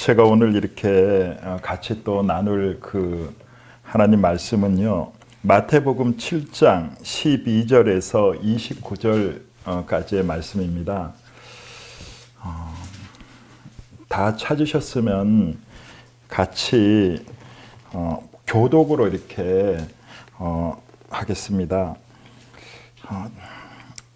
제가 오늘 이렇게 같이 또 나눌 하나님 말씀은요. 마태복음 7장 12절에서 29절까지의 말씀입니다. 다 찾으셨으면 같이 교독으로 이렇게 하겠습니다.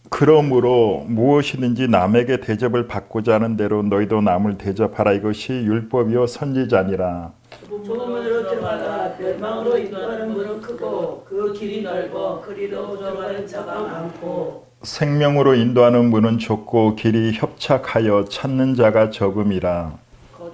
그러므로 무엇이든지 남에게 대접을 받고자 하는 대로 너희도 남을 대접하라. 이것이 율법이요 선지자니라. 좁음으로 들어가다 멸망으로 인도하는 문은 크고 그 길이 넓어 그리로 들어가는 자가 많고 생명으로 인도하는 문은 좁고 길이 협착하여 찾는 자가 적음이라.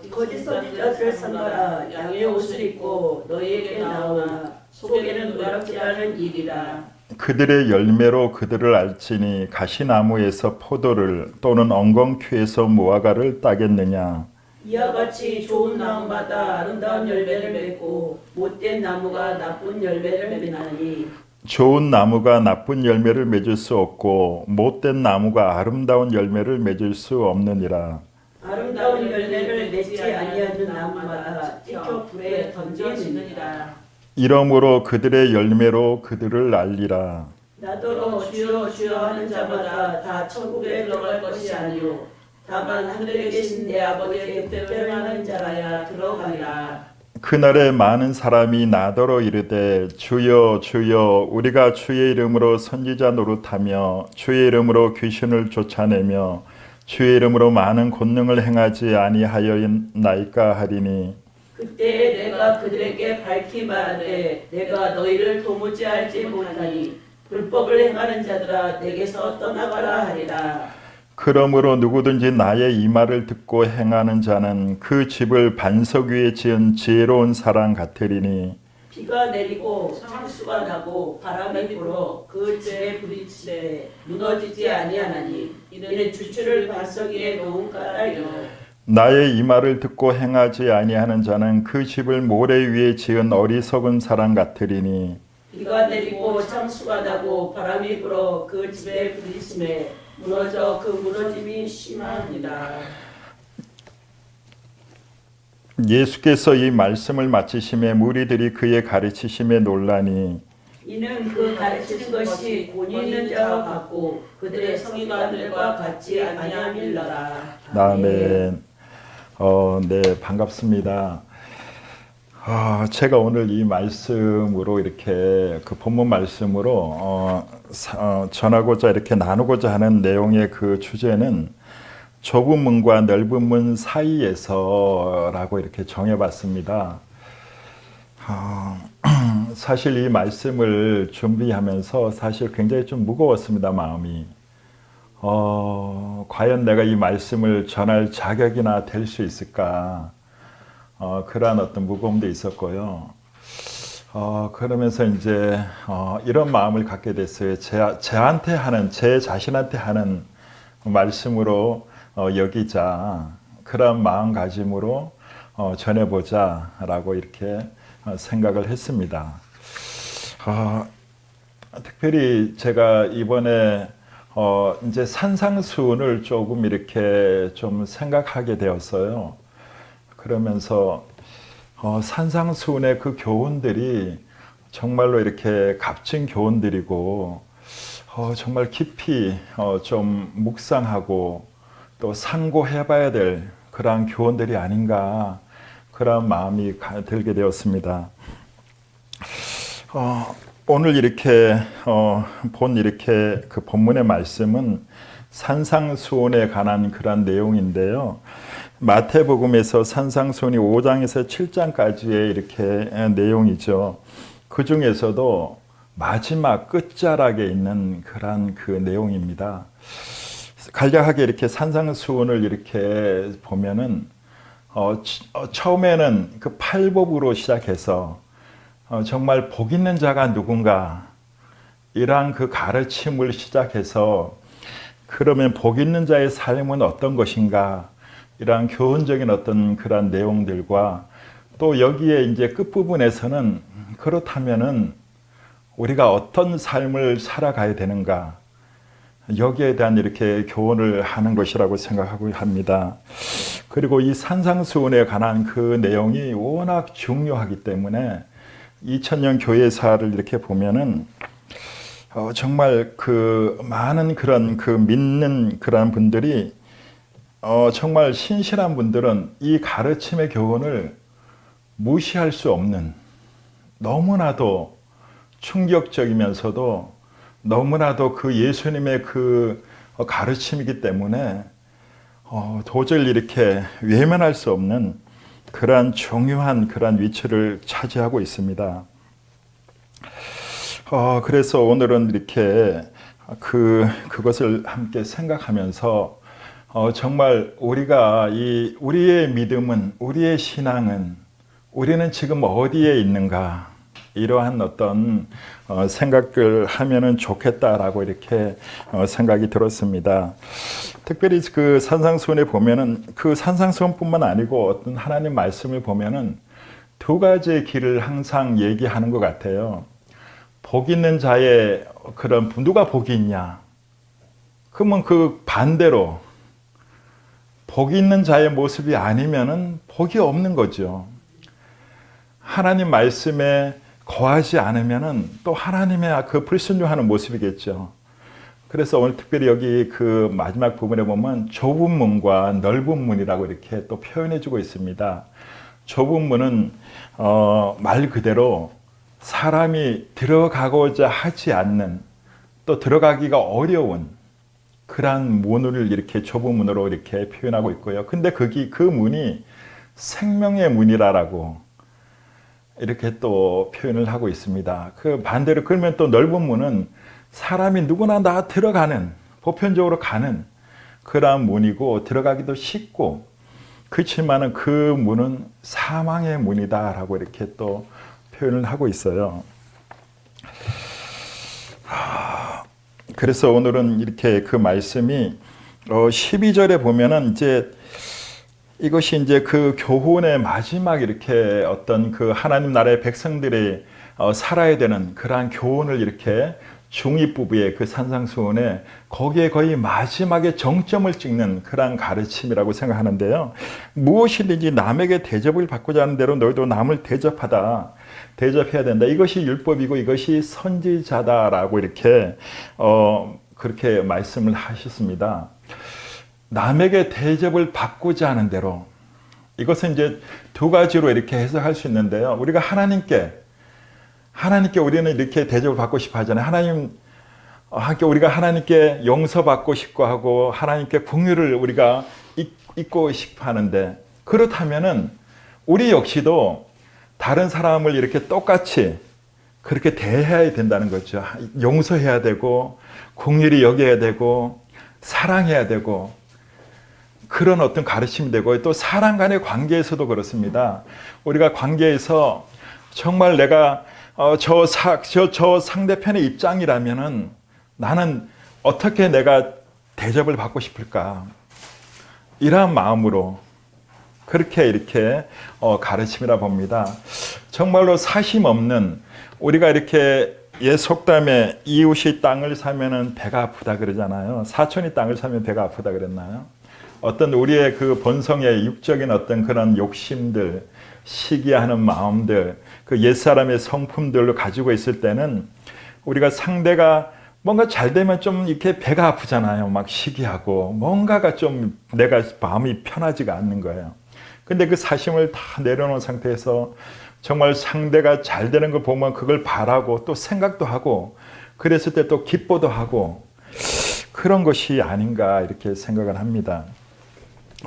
거짓 선지자들을 삼가라. 양의 옷을 입고 너희에게 나오나 속에는 노략질하는 일이라. 그들의 열매로 그들을 알지니 가시나무에서 포도를 또는 엉겅퀴에서 무화과를 따겠느냐. 이와 같이 좋은 나무마다 아름다운 열매를 맺고 못된 나무가 나쁜 열매를 맺나니 좋은 나무가 나쁜 열매를 맺을 수 없고 못된 나무가 아름다운 열매를 맺을 수 없느니라. 아름다운 열매를 맺지 아니하는 나무마다 찢겨 불에 던져지느니라. 이러므로 그들의 열매로 그들을 알리라. 나더러 주여 주여 하는 자마다 다 천국에 들어갈 것이 아니요 다만 하늘에 계신 내 아버지의 뜻대로 하는 자라야 들어가리라. 그날에 많은 사람이 나더러 이르되 주여 주여 우리가 주의 이름으로 선지자 노릇하며 주의 이름으로 귀신을 쫓아내며 주의 이름으로 많은 권능을 행하지 아니하였나이까 하리니 그때 내가 그들에게 밝히 말하되 내가 너희를 도무지 알지 못하니 불법을 행하는 자들아 내게서 떠나가라 하리라. 그러므로 누구든지 나의 이 말을 듣고 행하는 자는 그 집을 반석 위에 지은 지혜로운 사람 같으리니 비가 내리고 창수가 나고 바람이 불어 그 집에 부딪히되 무너지지 아니하나니 이는 주추를 반석 위에 놓은 까닭이요. 나의 이 말을 듣고 행하지 아니하는 자는 그 집을 모래 위에 지은 어리석은 사람 같으리니 비가 내리고 창수가 나고 바람이 불어 그 집에 부딪힘에 무너져 그 무너짐이 심합니다. 예수께서 이 말씀을 마치심에 무리들이 그의 가르치심에 놀라니 이는 그 가르치는 것이 본이 있는 자와 같고 그들의 성의관들과 같지 아니함일러라. 아멘. 네, 반갑습니다. 제가 오늘 이 말씀으로 이렇게 본문 말씀으로 전하고자 이렇게 나누고자 하는 내용의 그 주제는 좁은 문과 넓은 문 사이에서라고 이렇게 정해봤습니다. 사실 이 말씀을 준비하면서 사실 굉장히 좀 무거웠습니다, 마음이. 과연 내가 이 말씀을 전할 자격이나 될 수 있을까? 그러한 어떤 무거움도 있었고요. 그러면서 이제 이런 마음을 갖게 됐어요. 제한테 하는, 제 자신한테 하는 말씀으로 여기자. 그런 마음가짐으로 전해보자라고 이렇게 생각을 했습니다. 특별히 제가 이번에 이제 산상수훈을 조금 이렇게 좀 생각하게 되었어요. 그러면서 산상수훈의 그 교훈들이 정말로 이렇게 값진 교훈들이고 정말 깊이 좀 묵상하고 또 상고해봐야 될 그러한 교훈들이 아닌가 그런 마음이 들게 되었습니다. 오늘 이렇게 본 이렇게 그 본문의 말씀은 산상수훈에 관한 그런 내용인데요. 마태복음에서 산상수훈이 5장에서 7장까지의 이렇게 내용이죠. 그 중에서도 마지막 끝자락에 있는 그런 그 내용입니다. 간략하게 이렇게 산상수훈을 이렇게 보면은 처음에는 그 팔복으로 시작해서 정말 복 있는 자가 누군가 이러한 그 가르침을 시작해서 그러면 복 있는 자의 삶은 어떤 것인가 이러한 교훈적인 어떤 그런 내용들과 또 여기에 이제 끝부분에서는 그렇다면은 우리가 어떤 삶을 살아가야 되는가 여기에 대한 이렇게 교훈을 하는 것이라고 생각하고 합니다. 그리고 이 산상수훈에 관한 그 내용이 워낙 중요하기 때문에 2000년 교회사를 이렇게 보면은 정말 그 많은 그런 그 믿는 그런 분들이 정말 신실한 분들은 이 가르침의 교훈을 무시할 수 없는, 너무나도 충격적이면서도 너무나도 그 예수님의 그 가르침이기 때문에 도저히 이렇게 외면할 수 없는 그러한 중요한 그러한 위치를 차지하고 있습니다. 그래서 오늘은 이렇게 그것을 함께 생각하면서 정말 우리가 우리의 믿음은, 우리의 신앙은, 우리는 지금 어디에 있는가, 이러한 어떤 생각을 하면은 좋겠다라고 이렇게 생각이 들었습니다. 특별히 그 산상수훈에 보면은 그 산상수훈뿐만 아니고 어떤 하나님 말씀을 보면은 두 가지의 길을 항상 얘기하는 것 같아요. 복 있는 자의 그런 누가 복이 있냐? 그러면 그 반대로 복 있는 자의 모습이 아니면은 복이 없는 거죠. 하나님 말씀에 거하지 않으면은 또 하나님의 그 불순종하는 모습이겠죠. 그래서 오늘 특별히 여기 그 마지막 부분에 보면 좁은 문과 넓은 문이라고 이렇게 또 표현해주고 있습니다. 좁은 문은 말 그대로 사람이 들어가고자 하지 않는, 또 들어가기가 어려운 그러한 문을 이렇게 좁은 문으로 이렇게 표현하고 있고요. 근데 그 문이 생명의 문이라고 이렇게 또 표현을 하고 있습니다. 그 반대로 그러면 또 넓은 문은 사람이 누구나 다 들어가는, 보편적으로 가는 그러한 문이고 들어가기도 쉽고, 그렇지만은 그 문은 사망의 문이다라고 이렇게 또 표현을 하고 있어요. 그래서 오늘은 이렇게 그 말씀이 12절에 보면은 이것이 이제 그 교훈의 마지막 이렇게 어떤 그 하나님 나라의 백성들이 살아야 되는 그러한 교훈을 이렇게 중위부부의 그 산상수훈에 거기에 거의 마지막에 정점을 찍는 그러한 가르침이라고 생각하는데요. 무엇이든지 남에게 대접을 받고자 하는 대로 너희도 남을 대접해야 된다. 이것이 율법이고 이것이 선지자다라고 이렇게 그렇게 말씀을 하셨습니다. 남에게 대접을 받고자 하는 대로, 이것은 이제 두 가지로 이렇게 해석할 수 있는데요. 우리가 하나님께 우리는 이렇게 대접을 받고 싶어 하잖아요. 우리가 하나님께 용서받고 싶고 하고 하나님께 긍휼을 우리가 잊고 싶어 하는데, 그렇다면은 우리 역시도 다른 사람을 이렇게 똑같이 그렇게 대해야 된다는 거죠. 용서해야 되고 긍휼히 여겨야 되고 사랑해야 되고, 그런 어떤 가르침이 되고, 또 사람 간의 관계에서도 그렇습니다. 우리가 관계에서 정말 내가 저 상대편의 입장이라면은 나는 어떻게 내가 대접을 받고 싶을까? 이러한 마음으로 그렇게 이렇게 가르침이라 봅니다. 정말로 사심 없는, 우리가 이렇게 옛 속담에 이웃이 땅을 사면은 배가 아프다 그러잖아요. 사촌이 땅을 사면 배가 아프다 그랬나요? 어떤 우리의 그 본성의 육적인 어떤 그런 욕심들, 시기하는 마음들, 그 옛사람의 성품들로 가지고 있을 때는 우리가 상대가 뭔가 잘 되면 좀 이렇게 배가 아프잖아요. 막 시기하고 뭔가가 좀 내가 마음이 편하지가 않는 거예요. 근데 그 사심을 다 내려놓은 상태에서 정말 상대가 잘 되는 걸 보면 그걸 바라고 또 생각도 하고, 그랬을 때 또 기뻐도 하고, 그런 것이 아닌가 이렇게 생각을 합니다.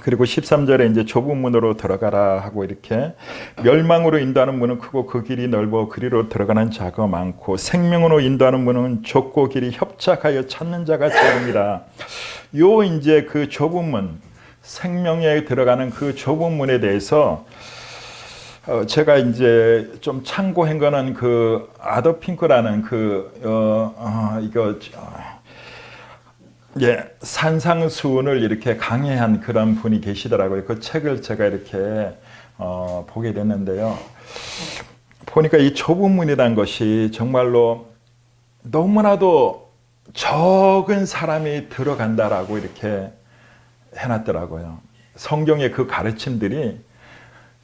그리고 13절에 이제 좁은 문으로 들어가라 하고, 이렇게 멸망으로 인도하는 문은 크고 그 길이 넓어 그리로 들어가는 자가 많고, 생명으로 인도하는 문은 좁고 길이 협착하여 찾는 자가 적음이라. 요 이제 그 좁은 문, 생명에 들어가는 그 좁은 문에 대해서 제가 이제 좀 참고한 거는 그 아더 핑크라는 산상수훈을 이렇게 강해한 그런 분이 계시더라고요. 그 책을 제가 이렇게 보게 됐는데요. 보니까 이 좁은 문이라는 것이 정말로 너무나도 적은 사람이 들어간다라고 이렇게 해놨더라고요. 성경의 그 가르침들이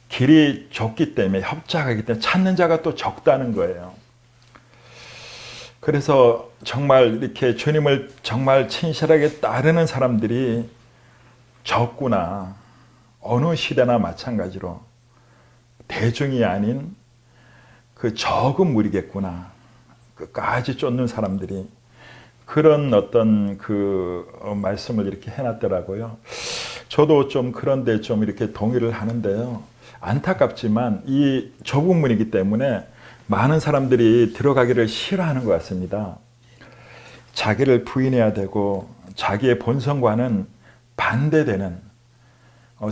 길이 좁기 때문에, 협착하기 때문에 찾는 자가 또 적다는 거예요. 그래서 정말 이렇게 주님을 정말 친실하게 따르는 사람들이 적구나. 어느 시대나 마찬가지로 대중이 아닌 그 적은 무리겠구나. 끝까지 쫓는 사람들이 그런 어떤 그 말씀을 이렇게 해놨더라고요. 저도 좀 그런데 좀 이렇게 동의를 하는데요. 안타깝지만 이 좁은 문이기 때문에 많은 사람들이 들어가기를 싫어하는 것 같습니다. 자기를 부인해야 되고 자기의 본성과는 반대되는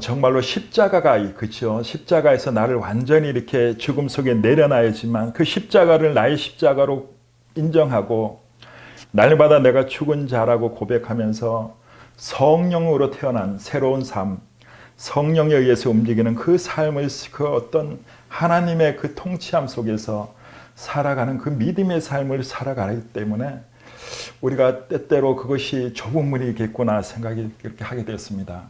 정말로 십자가가 그렇죠. 십자가에서 나를 완전히 이렇게 죽음 속에 내려놔야지만 그 십자가를 나의 십자가로 인정하고 날마다 내가 죽은 자라고 고백하면서 성령으로 태어난 새로운 삶, 성령에 의해서 움직이는 그 삶을 그 어떤 하나님의 그 통치함 속에서 살아가는 그 믿음의 삶을 살아가기 때문에 우리가 때때로 그것이 좁은 문이겠구나 생각이 그렇게 하게 되었습니다.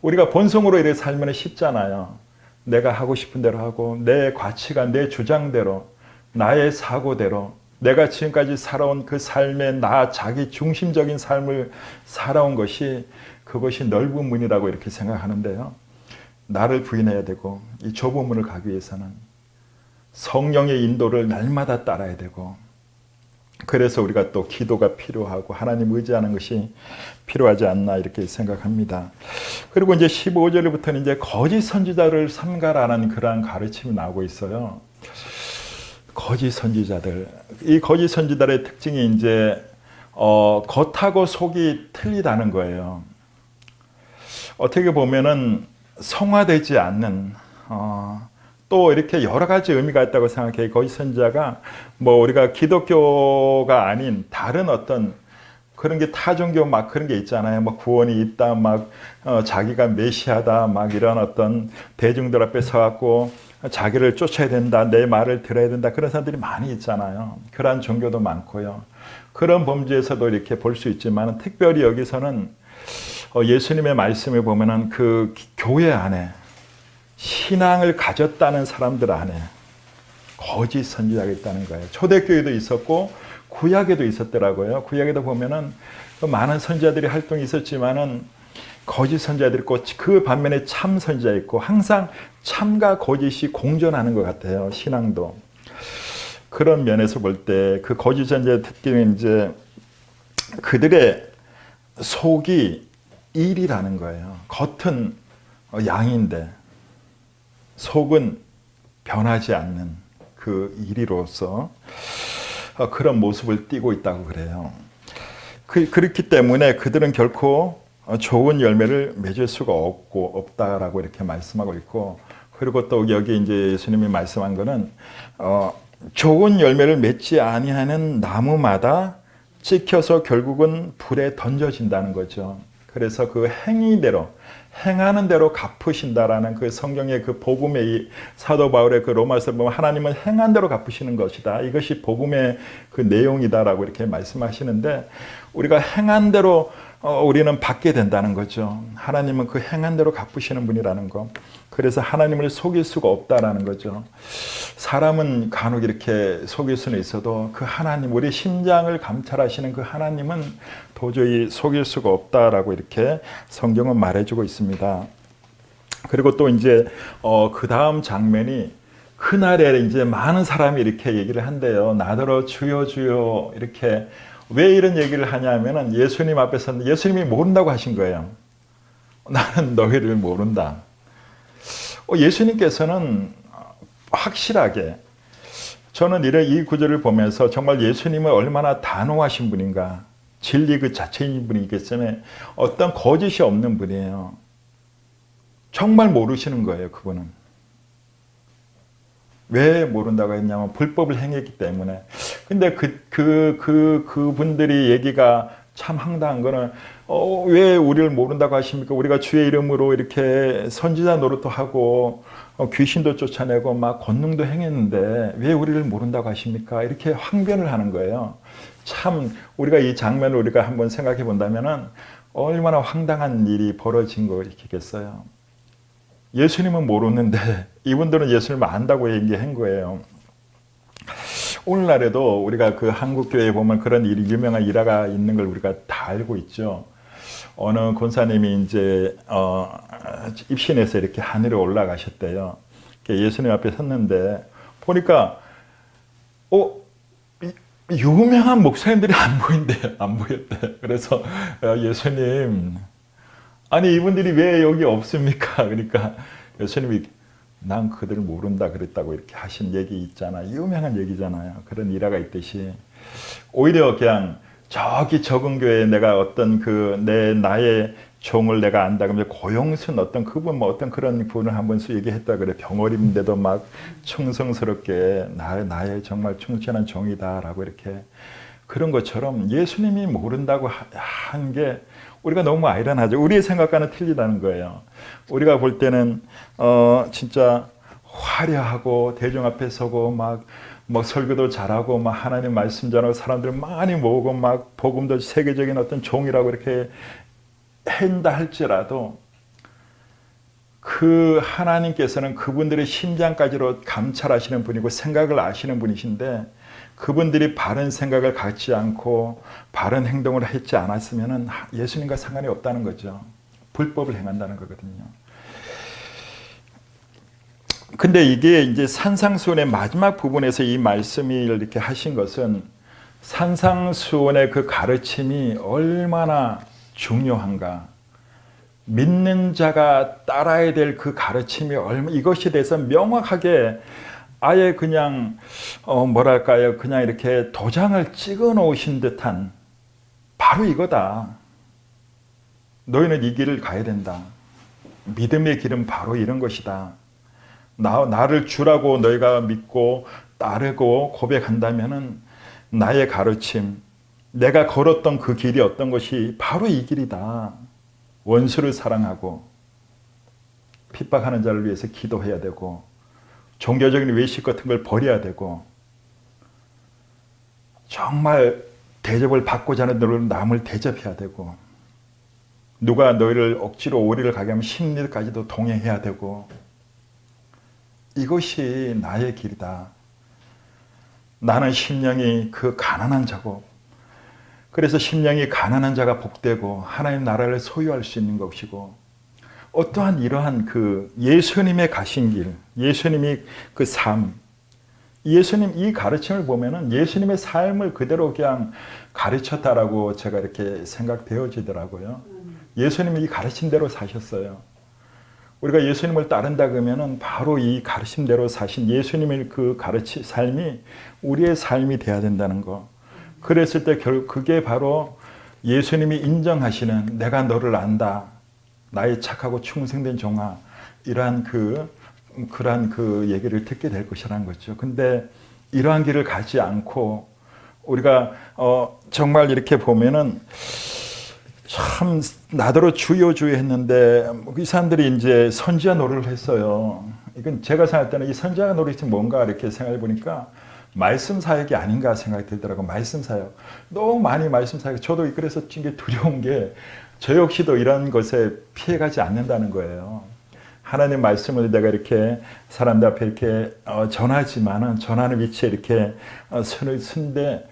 우리가 본성으로 이렇게 살면 쉽잖아요. 내가 하고 싶은 대로 하고 내 가치관, 내 주장대로, 나의 사고대로 내가 지금까지 살아온 그 삶의 나 자기 중심적인 삶을 살아온 것이 그것이 넓은 문이라고 이렇게 생각하는데요. 나를 부인해야 되고 이 좁은 문을 가기 위해서는 성령의 인도를 날마다 따라야 되고 그래서 우리가 또 기도가 필요하고 하나님 의지하는 것이 필요하지 않나 이렇게 생각합니다. 그리고 이제 15절부터는 이제 거짓 선지자를 삼가라는 그러한 가르침이 나오고 있어요. 거짓 선지자들. 이 거짓 선지자들의 특징이 이제 겉하고 속이 틀리다는 거예요. 어떻게 보면은 성화되지 않는 또 이렇게 여러 가지 의미가 있다고 생각해요. 거짓 선지자가 뭐 우리가 기독교가 아닌 다른 어떤 그런 게 타종교 막 그런 게 있잖아요. 뭐 구원이 있다, 막 자기가 메시아다, 막 이런 어떤 대중들 앞에 서갖고 자기를 쫓아야 된다, 내 말을 들어야 된다 그런 사람들이 많이 있잖아요. 그러한 종교도 많고요. 그런 범죄에서도 이렇게 볼 수 있지만 특별히 여기서는 예수님의 말씀을 보면은 그 교회 안에 신앙을 가졌다는 사람들 안에 거짓 선지자가 있다는 거예요. 초대교회도 있었고 구약에도 있었더라고요. 구약에도 보면은 많은 선지자들이 활동이 있었지만은 거짓 선지자들이 있고 그 반면에 참 선지자 있고 항상 참과 거짓이 공존하는 것 같아요. 신앙도. 그런 면에서 볼 때 그 거짓 선지자의 특징은 이제 그들의 속이 일이라는 거예요. 겉은 양인데 속은 변하지 않는 그 일이로서 그런 모습을 띠고 있다고 그래요. 그렇기 때문에 그들은 결코 좋은 열매를 맺을 수가 없다라고 이렇게 말씀하고 있고, 그리고 또 여기 이제 예수님이 말씀한 거는 좋은 열매를 맺지 아니하는 나무마다 찍혀서 결국은 불에 던져진다는 거죠. 그래서 그 행위대로 행하는 대로 갚으신다라는 그 성경의 그 복음의 사도 바울의 그 로마서 보면 하나님은 행한 대로 갚으시는 것이다. 이것이 복음의 그 내용이다라고 이렇게 말씀하시는데 우리가 행한 대로 우리는 받게 된다는 거죠. 하나님은 그 행한 대로 갚으시는 분이라는 거. 그래서 하나님을 속일 수가 없다라는 거죠. 사람은 간혹 이렇게 속일 수는 있어도 그 하나님, 우리 심장을 감찰하시는 그 하나님은 도저히 속일 수가 없다라고 이렇게 성경은 말해주고 있습니다. 그리고 또 이제 그 다음 장면이 그날에 이제 많은 사람이 이렇게 얘기를 한대요. 나더러 주여 주여 이렇게. 왜 이런 얘기를 하냐면은 예수님 앞에서 예수님이 모른다고 하신 거예요. 나는 너희를 모른다. 예수님께서는 확실하게, 저는 이 구절을 보면서 정말 예수님은 얼마나 단호하신 분인가, 진리 그 자체인 분이기 때문에 어떤 거짓이 없는 분이에요. 정말 모르시는 거예요, 그분은. 왜 모른다고 했냐면 불법을 행했기 때문에. 근데 그분들이 얘기가 참 황당한 거는 왜 우리를 모른다고 하십니까? 우리가 주의 이름으로 이렇게 선지자 노릇도 하고 귀신도 쫓아내고 막 권능도 행했는데 왜 우리를 모른다고 하십니까? 이렇게 항변을 하는 거예요. 참 우리가 이 장면을 우리가 한번 생각해 본다면은 얼마나 황당한 일이 벌어진 거겠어요. 예수님은 모르는데 이분들은 예수님을 안다고 얘기한 거예요. 오늘날에도 우리가 그 한국 교회에 보면 그런 일이 유명한 일화가 있는 걸 우리가 다 알고 있죠. 어느 권사님이 이제 입신해서 이렇게 하늘에 올라가셨대요. 예수님 앞에 섰는데 보니까 유명한 목사님들이 안 보인대요. 안 보였대. 그래서 예수님, 아니 이분들이 왜 여기 없습니까? 그러니까 예수님이 난 그들을 모른다 그랬다고 이렇게 하신 얘기 있잖아요. 유명한 얘기잖아요. 그런 일화가 있듯이 오히려 그냥 저기 적은 교회에 내가 어떤 나의 종을 내가 안다 그러면 고용순 어떤 그분 뭐 어떤 그런 분을 한번 얘기했다 그래. 병어림인데도 막 충성스럽게 나의 정말 충실한 종이다라고 이렇게 그런 것처럼 예수님이 모른다고 한 게 우리가 너무 아이러니하죠. 우리의 생각과는 틀리다는 거예요. 우리가 볼 때는 진짜 화려하고 대중 앞에 서고 막 설교도 잘하고 막 하나님 말씀 전하고 사람들 많이 모으고 막 복음도 세계적인 어떤 종이라고 이렇게 한다 할지라도 그 하나님께서는 그분들의 심장까지로 감찰하시는 분이고 생각을 아시는 분이신데 그분들이 바른 생각을 갖지 않고 바른 행동을 했지 않았으면 예수님과 상관이 없다는 거죠. 불법을 행한다는 거거든요. 근데 이게 이제 산상수훈의 마지막 부분에서 이 말씀을 이렇게 하신 것은 산상수훈의 그 가르침이 얼마나 중요한가. 믿는 자가 따라야 될 그 가르침이 이것에 대해서 명확하게 아예 그냥 뭐랄까요, 그냥 이렇게 도장을 찍어 놓으신 듯한 바로 이거다. 너희는 이 길을 가야 된다. 믿음의 길은 바로 이런 것이다. 나를 주라고 너희가 믿고 따르고 고백한다면은 나의 가르침, 내가 걸었던 그 길이 어떤 것이 바로 이 길이다. 원수를 사랑하고 핍박하는 자를 위해서 기도해야 되고 종교적인 외식 같은 걸 버려야 되고 정말 대접을 받고자 하는 너를 남을 대접해야 되고 누가 너희를 억지로 오리를 가게 하면 심리까지도 동행해야 되고 이것이 나의 길이다. 나는 심령이 그 가난한 자고 그래서 심령이 가난한 자가 복되고 하나님 나라를 소유할 수 있는 것이고 어떠한 이러한 그 예수님의 가신 길, 예수님이 그 삶, 예수님 이 가르침을 보면은 예수님의 삶을 그대로 그냥 가르쳤다라고 제가 이렇게 생각되어지더라고요. 예수님이 이 가르침대로 사셨어요. 우리가 예수님을 따른다 그러면은 바로 이 가르침대로 사신 예수님의 그 삶이 우리의 삶이 돼야 된다는 거. 그랬을 때 그게 바로 예수님이 인정하시는 내가 너를 안다. 나의 착하고 충성된 종아. 이러한 그러한 그 얘기를 듣게 될 것이라는 거죠. 근데 이러한 길을 가지 않고 우리가 정말 이렇게 보면은 참 나더러 주여 주여 했는데 이 사람들이 이제 선지자 노릇을 했어요. 이건 제가 생각할 때는 이 선지자 노릇이 뭔가 이렇게 생각해 보니까 말씀 사역이 아닌가 생각이 들더라고. 말씀 사역. 너무 많이 말씀 사역. 저도 그래서 이게 두려운 게 저 역시도 이런 것에 피해가지 않는다는 거예요. 하나님 말씀을 내가 이렇게 사람들 앞에 이렇게 전하지만은 전하는 위치에 이렇게 선을 쓴데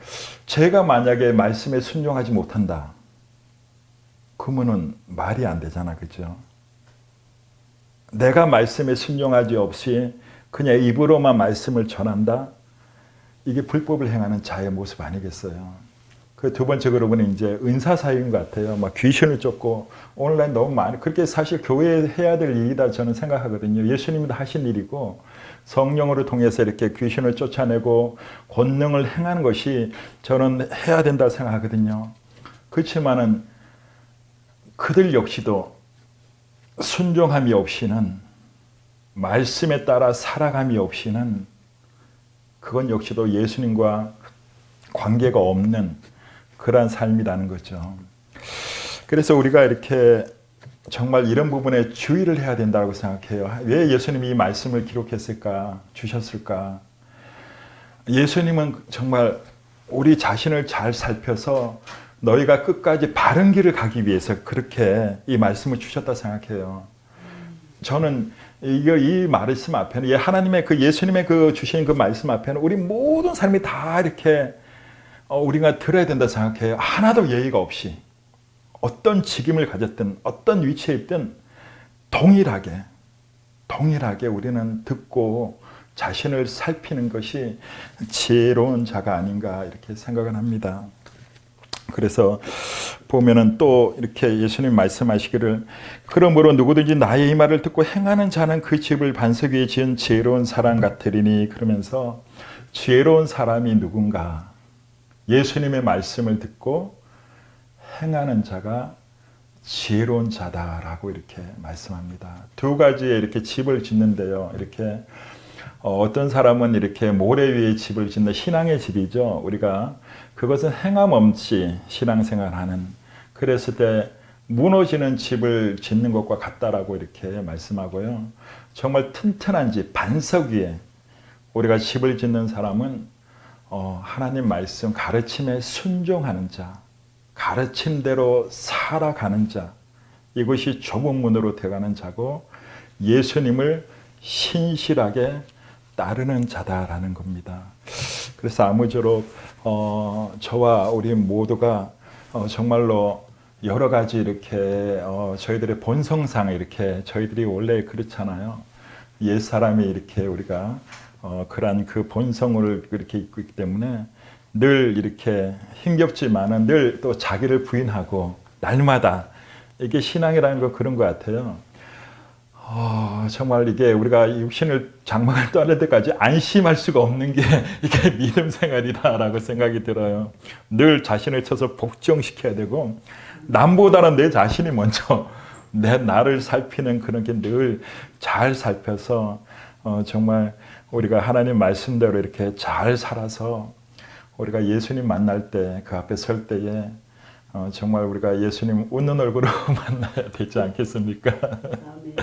제가 만약에 말씀에 순종하지 못한다. 그러면은 말이 안 되잖아. 그죠? 내가 말씀에 순종하지 없이 그냥 입으로만 말씀을 전한다. 이게 불법을 행하는 자의 모습 아니겠어요? 그 두 번째 그러고는 이제 은사 사역인 것 같아요. 막 귀신을 쫓고 온라인 너무 많이 그렇게 사실 교회에 해야 될 일이다 저는 생각하거든요. 예수님이 하신 일이고 성령으로 통해서 이렇게 귀신을 쫓아내고 권능을 행하는 것이 저는 해야 된다 생각하거든요. 그렇지만은 그들 역시도 순종함이 없이는 말씀에 따라 살아감이 없이는 그건 역시도 예수님과 관계가 없는 그러한 삶이라는 거죠. 그래서 우리가 이렇게 정말 이런 부분에 주의를 해야 된다고 생각해요. 왜 예수님이 이 말씀을 기록했을까, 주셨을까? 예수님은 정말 우리 자신을 잘 살펴서 너희가 끝까지 바른 길을 가기 위해서 그렇게 이 말씀을 주셨다 생각해요. 저는 이 말씀 앞에는 하나님의 그 예수님의 그 주신 그 말씀 앞에는 우리 모든 삶이 다 이렇게 우리가 들어야 된다 생각해요. 하나도 예의가 없이 어떤 직임을 가졌든 어떤 위치에 있든 동일하게 우리는 듣고 자신을 살피는 것이 지혜로운 자가 아닌가 이렇게 생각을 합니다. 그래서 보면은 또 이렇게 예수님 말씀하시기를 그러므로 누구든지 나의 이 말을 듣고 행하는 자는 그 집을 반석 위에 지은 지혜로운 사람 같으리니 그러면서 지혜로운 사람이 누군가 예수님의 말씀을 듣고 행하는 자가 지혜로운 자다라고 이렇게 말씀합니다. 두 가지의 이렇게 집을 짓는데요. 이렇게 어떤 사람은 이렇게 모래 위에 집을 짓는 신앙의 집이죠. 우리가 그것은 행함 없이 신앙생활하는 그랬을 때 무너지는 집을 짓는 것과 같다라고 이렇게 말씀하고요. 정말 튼튼한 집, 반석 위에 우리가 집을 짓는 사람은 하나님 말씀 가르침에 순종하는 자, 가르침대로 살아가는 자, 이것이 좁은 문으로 들어가는 자고 예수님을 신실하게 따르는 자다라는 겁니다. 그래서 아무쪼록 저와 우리 모두가 정말로 여러 가지 이렇게 저희들의 본성상 이렇게 저희들이 원래 그렇잖아요. 옛 사람이 이렇게 우리가 그러한 그 본성을 이렇게 입고 있기 때문에 늘 이렇게 힘겹지만은 늘 또 자기를 부인하고 날마다 이게 신앙이라는 거 그런 것 같아요. 정말 이게 우리가 육신을 장막을 떠날 때까지 안심할 수가 없는 게 이게 믿음 생활이다라고 생각이 들어요. 늘 자신을 쳐서 복종시켜야 되고 남보다는 내 자신이 먼저 나를 살피는 그런 게 늘 잘 살펴서 정말 우리가 하나님 말씀대로 이렇게 잘 살아서 우리가 예수님 만날 때 그 앞에 설 때에 정말 우리가 예수님 웃는 얼굴로 만나야 되지 않겠습니까? 아멘.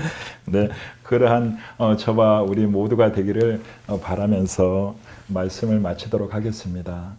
네, 그러한 저와 우리 모두가 되기를 바라면서 말씀을 마치도록 하겠습니다.